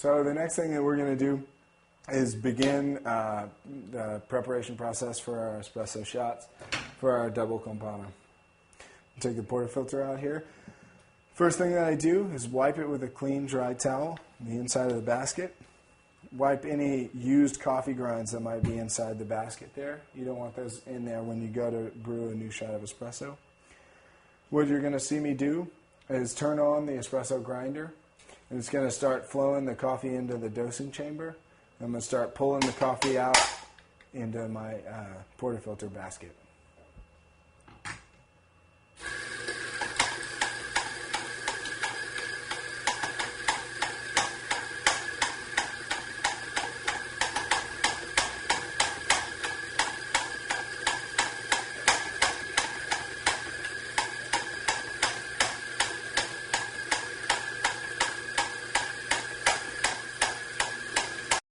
So the next thing that we're going to do is begin the preparation process for our espresso shots for our double con panna. Take the portafilter out here. First thing that I do is wipe it with a clean, dry towel on the inside of the basket. Wipe any used coffee grinds that might be inside the basket there. You don't want those in there when you go to brew a new shot of espresso. What you're going to see me do is turn on the espresso grinder, and it's going to start flowing the coffee into the dosing chamber. I'm going to start pulling the coffee out into my portafilter basket.